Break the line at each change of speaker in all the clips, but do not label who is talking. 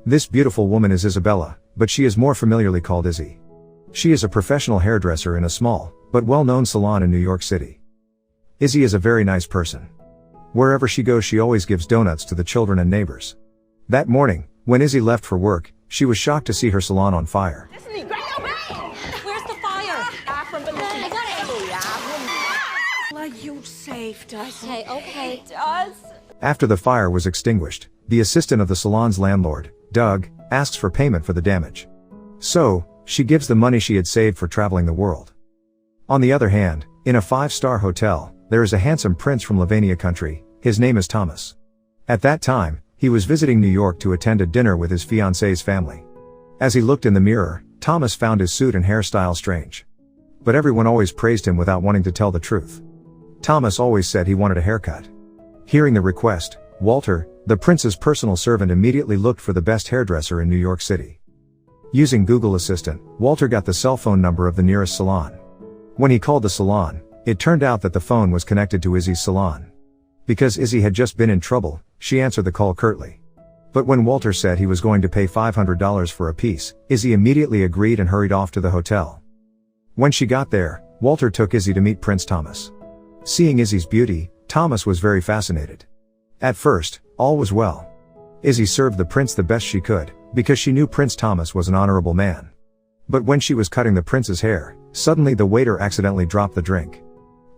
This beautiful woman is Isabella, but she is more familiarly called Izzy. She is a professional hairdresser in a small, but well-known salon in New York City. Izzy is a very nice person. Wherever she goes, she always gives donuts to the children and neighbors. That morning, when Izzy left for work, she was shocked to see her salon on fire.
Where's the fire? I got it.
Like you saved us.
Okay. Does.
After the fire was extinguished, the assistant of the salon's landlord, Doug, asks for payment for the damage. So, she gives the money she had saved for traveling the world. On the other hand, in a 5-star hotel, there is a handsome prince from Lavania country. His name is Thomas. At that time, he was visiting New York to attend a dinner with his fiancée's family. As he looked in the mirror, Thomas found his suit and hairstyle strange. But everyone always praised him without wanting to tell the truth. Thomas always said he wanted a haircut. Hearing the request, Walter, the prince's personal servant, immediately looked for the best hairdresser in New York City. Using Google Assistant, Walter got the cell phone number of the nearest salon. When he called the salon, it turned out that the phone was connected to Izzy's salon. Because Izzy had just been in trouble, she answered the call curtly. But when Walter said he was going to pay $500 for a piece, Izzy immediately agreed and hurried off to the hotel. When she got there, Walter took Izzy to meet Prince Thomas. Seeing Izzy's beauty, Thomas was very fascinated. At first, all was well. Izzy served the prince the best she could, because she knew Prince Thomas was an honorable man. But when she was cutting the prince's hair, suddenly the waiter accidentally dropped the drink.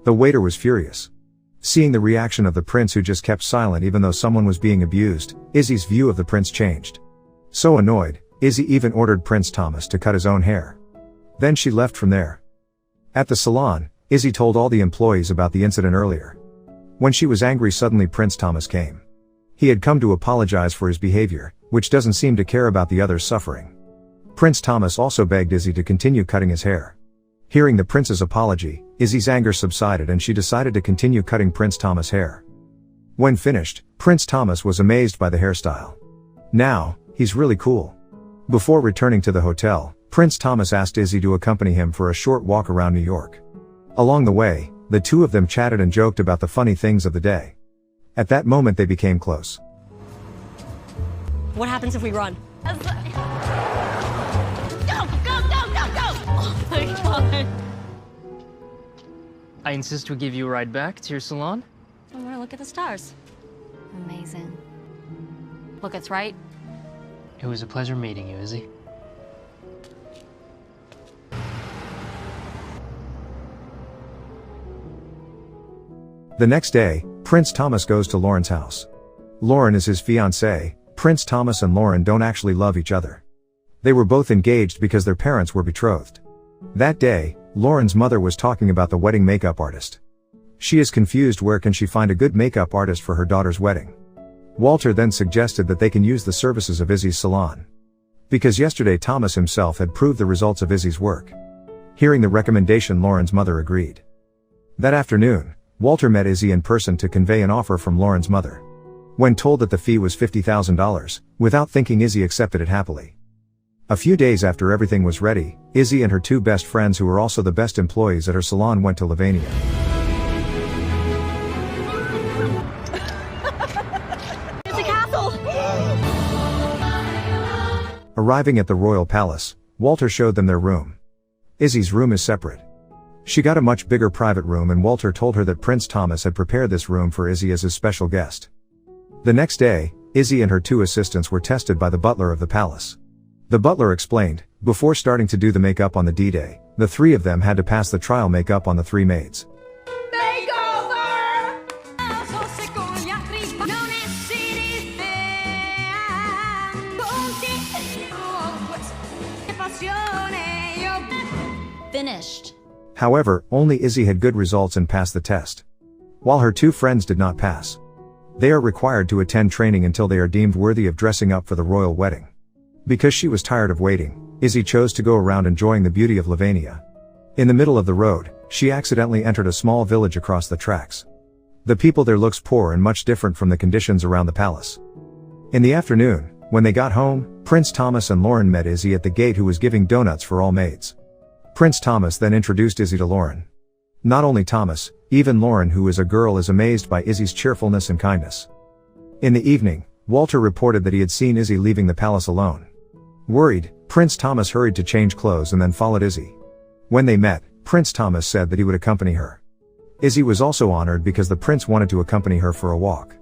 The waiter was furious. Seeing the reaction of the prince, who just kept silent even though someone was being abused, Izzy's view of the prince changed. So annoyed, Izzy even ordered Prince Thomas to cut his own hair. Then she left from there. At the salon, Izzy told all the employees about the incident earlier. When she was angry, suddenly Prince Thomas came. He had come to apologize for his behavior, which doesn't seem to care about the others' suffering. Prince Thomas also begged Izzy to continue cutting his hair. Hearing the prince's apology, Izzy's anger subsided and she decided to continue cutting Prince Thomas' hair. When finished, Prince Thomas was amazed by the hairstyle. Now, he's really cool. Before returning to the hotel, Prince Thomas asked Izzy to accompany him for a short walk around New York. Along the way, the two of them chatted and joked about the funny things of the day. At that moment they became close.
What happens if we run? Go! Oh my god.
I insist we give you a ride back to your salon.
I want to look at the stars. Amazing. Look, it's right.
It was a pleasure meeting you, Izzy.
The next day, Prince Thomas goes to Lauren's house. Lauren is his fiancée. Prince Thomas and Lauren don't actually love each other. They were both engaged because their parents were betrothed. That day, Lauren's mother was talking about the wedding makeup artist. She is confused where can she find a good makeup artist for her daughter's wedding. Walter then suggested that they can use the services of Izzy's salon. Because yesterday Thomas himself had proved the results of Izzy's work. Hearing the recommendation, Lauren's mother agreed. That afternoon, Walter met Izzy in person to convey an offer from Lauren's mother. When told that the fee was $50,000, without thinking Izzy accepted it happily. A few days after everything was ready, Izzy and her two best friends, who were also the best employees at her salon, went to Lavania.
It's a castle!
Arriving at the royal palace, Walter showed them their room. Izzy's room is separate. She got a much bigger private room, and Walter told her that Prince Thomas had prepared this room for Izzy as his special guest. The next day, Izzy and her two assistants were tested by the butler of the palace. The butler explained, before starting to do the makeup on the D-Day, the three of them had to pass the trial makeup on the three maids.
Makeover!
Finished.
However, only Izzy had good results and passed the test. While her two friends did not pass. They are required to attend training until they are deemed worthy of dressing up for the royal wedding. Because she was tired of waiting, Izzy chose to go around enjoying the beauty of Lavania. In the middle of the road, she accidentally entered a small village across the tracks. The people there looks poor and much different from the conditions around the palace. In the afternoon, when they got home, Prince Thomas and Lauren met Izzy at the gate, who was giving donuts for all maids. Prince Thomas then introduced Izzy to Lauren. Not only Thomas, even Lauren, who is a girl, is amazed by Izzy's cheerfulness and kindness. In the evening, Walter reported that he had seen Izzy leaving the palace alone. Worried, Prince Thomas hurried to change clothes and then followed Izzy. When they met, Prince Thomas said that he would accompany her. Izzy was also honored because the prince wanted to accompany her for a walk.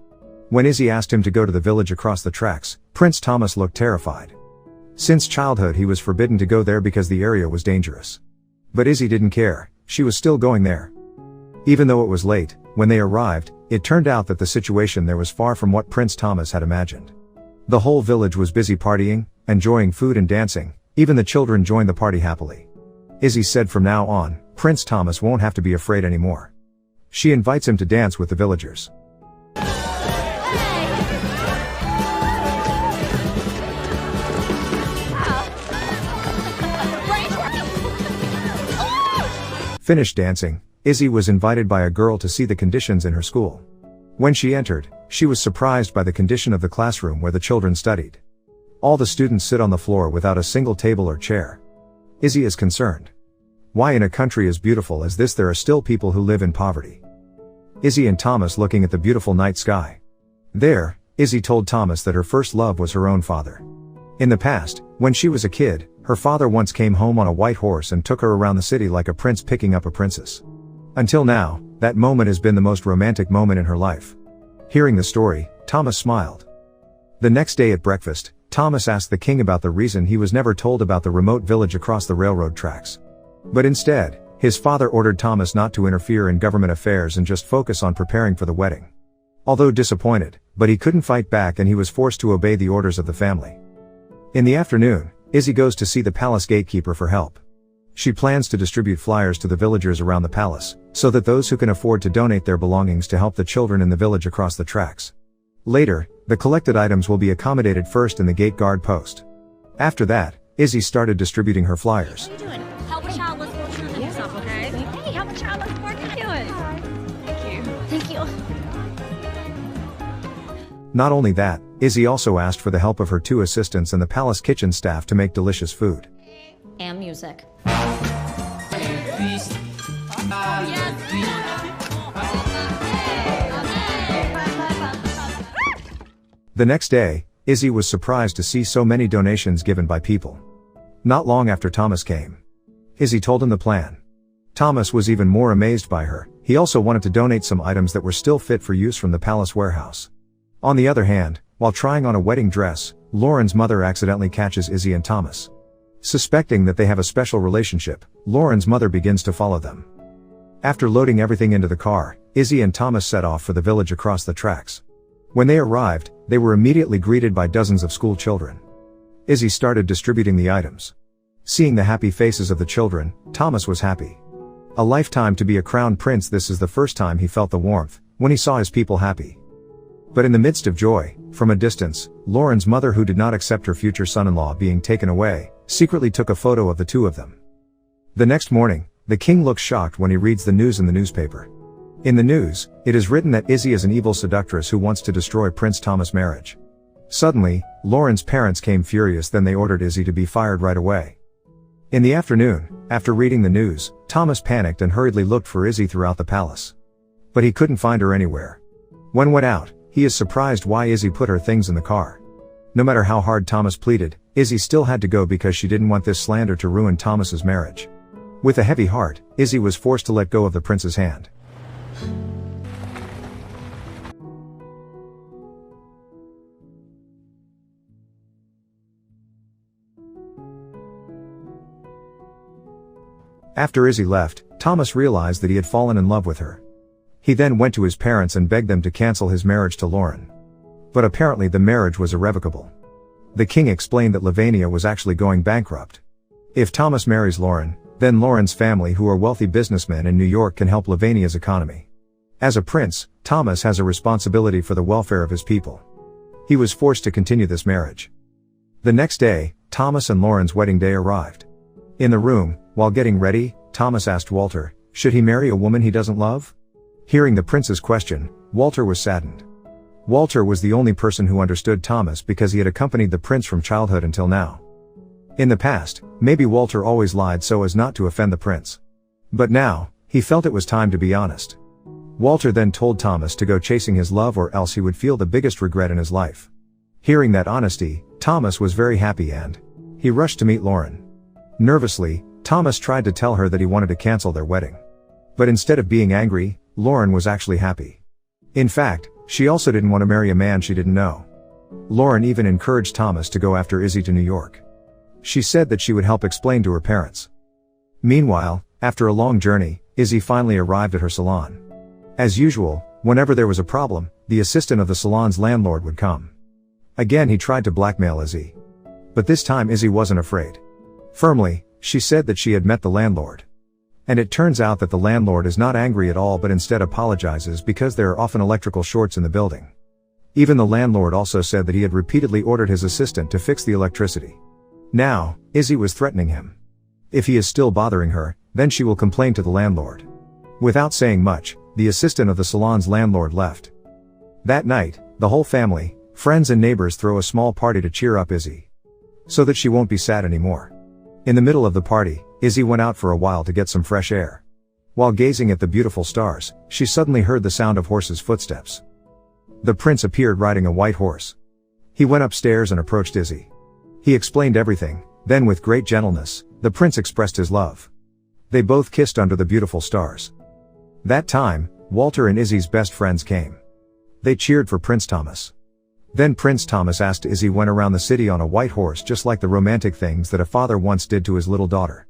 When Izzy asked him to go to the village across the tracks, Prince Thomas looked terrified. Since childhood he was forbidden to go there because the area was dangerous. But Izzy didn't care, she was still going there. Even though it was late, when they arrived, it turned out that the situation there was far from what Prince Thomas had imagined. The whole village was busy partying, enjoying food and dancing, even the children joined the party happily. Izzy said from now on, Prince Thomas won't have to be afraid anymore. She invites him to dance with the villagers. Finished dancing, Izzy was invited by a girl to see the conditions in her school. When she entered, she was surprised by the condition of the classroom where the children studied. All the students sit on the floor without a single table or chair. Izzy is concerned. Why in a country as beautiful as this there are still people who live in poverty? Izzy and Thomas looking at the beautiful night sky. There, Izzy told Thomas that her first love was her own father. In the past, when she was a kid, her father once came home on a white horse and took her around the city like a prince picking up a princess. Until now, that moment has been the most romantic moment in her life. Hearing the story, Thomas smiled. The next day at breakfast, Thomas asked the king about the reason he was never told about the remote village across the railroad tracks. But instead, his father ordered Thomas not to interfere in government affairs and just focus on preparing for the wedding. Although disappointed, but he couldn't fight back and he was forced to obey the orders of the family. In the afternoon, Izzy goes to see the palace gatekeeper for help. She plans to distribute flyers to the villagers around the palace, so that those who can afford to donate their belongings to help the children in the village across the tracks. Later, the collected items will be accommodated first in the gate guard post. After that, Izzy started distributing her flyers.
What are you doing? Help a child with fortune and stuff, okay? Hey, help a child with fortune. Thank you. Thank you.
Not only that, Izzy also asked for the help of her 2 assistants and the palace kitchen staff to make delicious food.
And music.
The next day, Izzy was surprised to see so many donations given by people. Not long after Thomas came, Izzy told him the plan. Thomas was even more amazed by her. He also wanted to donate some items that were still fit for use from the palace warehouse. On the other hand, while trying on a wedding dress, Lauren's mother accidentally catches Izzy and Thomas. Suspecting that they have a special relationship, Lauren's mother begins to follow them. After loading everything into the car, Izzy and Thomas set off for the village across the tracks. When they arrived, they were immediately greeted by dozens of school children. Izzy started distributing the items. Seeing the happy faces of the children, Thomas was happy. A lifetime to be a crowned prince, this is the first time he felt the warmth, when he saw his people happy. But in the midst of joy, from a distance, Lauren's mother, who did not accept her future son-in-law being taken away, secretly took a photo of the 2 of them. The next morning, the king looks shocked when he reads the news in the newspaper. In the news, it is written that Izzy is an evil seductress who wants to destroy Prince Thomas' marriage. Suddenly, Lauren's parents came furious, then they ordered Izzy to be fired right away. In the afternoon, after reading the news, Thomas panicked and hurriedly looked for Izzy throughout the palace. But he couldn't find her anywhere. When went out, he is surprised why Izzy put her things in the car. No matter how hard Thomas pleaded, Izzy still had to go because she didn't want this slander to ruin Thomas's marriage. With a heavy heart, Izzy was forced to let go of the prince's hand. After Izzy left, Thomas realized that he had fallen in love with her. He then went to his parents and begged them to cancel his marriage to Lauren. But apparently the marriage was irrevocable. The king explained that Lavinia was actually going bankrupt. If Thomas marries Lauren, then Lauren's family, who are wealthy businessmen in New York, can help Lavinia's economy. As a prince, Thomas has a responsibility for the welfare of his people. He was forced to continue this marriage. The next day, Thomas and Lauren's wedding day arrived. In the room, while getting ready, Thomas asked Walter, should he marry a woman he doesn't love? Hearing the prince's question, Walter was saddened. Walter was the only person who understood Thomas because he had accompanied the prince from childhood until now. In the past, maybe Walter always lied so as not to offend the prince. But now, he felt it was time to be honest. Walter then told Thomas to go chasing his love, or else he would feel the biggest regret in his life. Hearing that honesty, Thomas was very happy and he rushed to meet Lauren. Nervously, Thomas tried to tell her that he wanted to cancel their wedding. But instead of being angry, Lauren was actually happy. In fact, she also didn't want to marry a man she didn't know. Lauren even encouraged Thomas to go after Izzy to New York. She said that she would help explain to her parents. Meanwhile, after a long journey, Izzy finally arrived at her salon. As usual, whenever there was a problem, the assistant of the salon's landlord would come. Again he tried to blackmail Izzy. But this time Izzy wasn't afraid. Firmly, she said that she had met the landlord. And it turns out that the landlord is not angry at all but instead apologizes because there are often electrical shorts in the building. Even the landlord also said that he had repeatedly ordered his assistant to fix the electricity. Now, Izzy was threatening him. If he is still bothering her, then she will complain to the landlord. Without saying much, the assistant of the salon's landlord left. That night, the whole family, friends and neighbors throw a small party to cheer up Izzy, so that she won't be sad anymore. In the middle of the party, Izzy went out for a while to get some fresh air. While gazing at the beautiful stars, she suddenly heard the sound of horses' footsteps. The prince appeared riding a white horse. He went upstairs and approached Izzy. He explained everything, then with great gentleness, the prince expressed his love. They both kissed under the beautiful stars. That time, Walter and Izzy's best friends came. They cheered for Prince Thomas. Then Prince Thomas asked Izzy went around the city on a white horse just like the romantic things that a father once did to his little daughter.